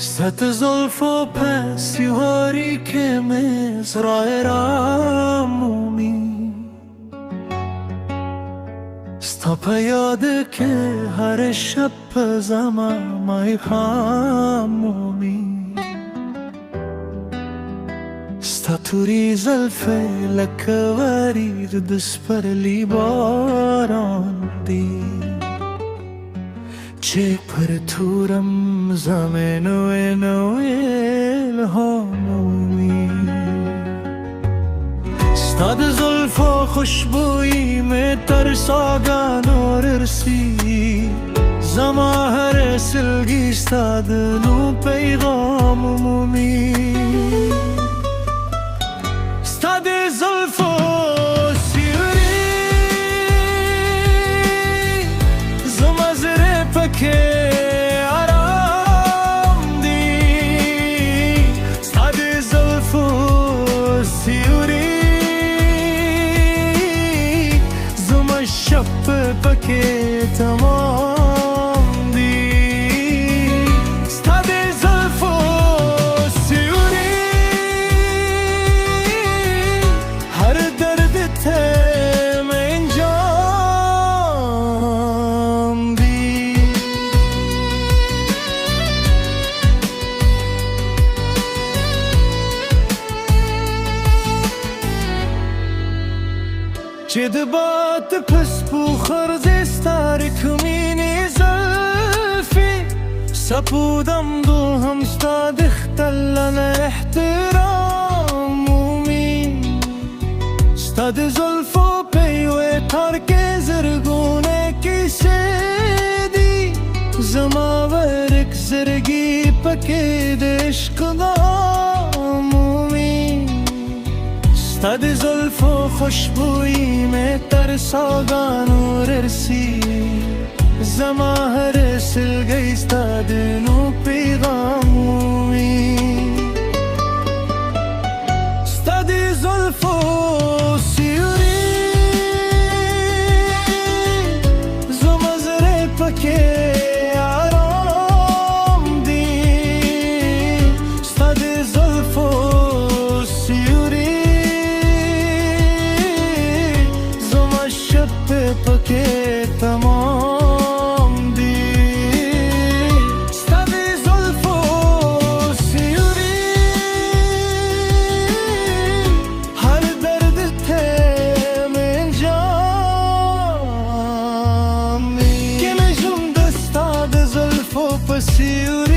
ست زلفو پس یواری که مزرعه رامومی ستا پیاده که هر شب زمامای خامومی ستا توری زلفه لکه ورید دسپرلی باران دی چه پر تورم زمین و الهامومی ستاد زلف و خوشبویی می ترساگان و رسی زما هر سلگی ستاد نو پیغامومی ستاد زلف و که آرام دی ستاد زلف و سیوری زما شب پکه تمام دی ستاد زلف و سیوری هر درد تم انجام دی چه دبات پس بو خرز ستارک مینی زلفی سپودم دو هم ستاد اختلن احترامومی ستاد زلفو پیوه ترک زرگونه کسیدی زما ورک زرگی پکی دشق دامومی ستاد زلف و خوشبویی می ترساگان و رسی زما هر سلگی ستاد نو پیغامومی ستاد زلف و سیوری زما زره پکه آرام دی ستاد زلف و پکه تمام دی ستاد زلف و سیوری هر درد تم انجام دی که نجوم دستاد زلف و سیوری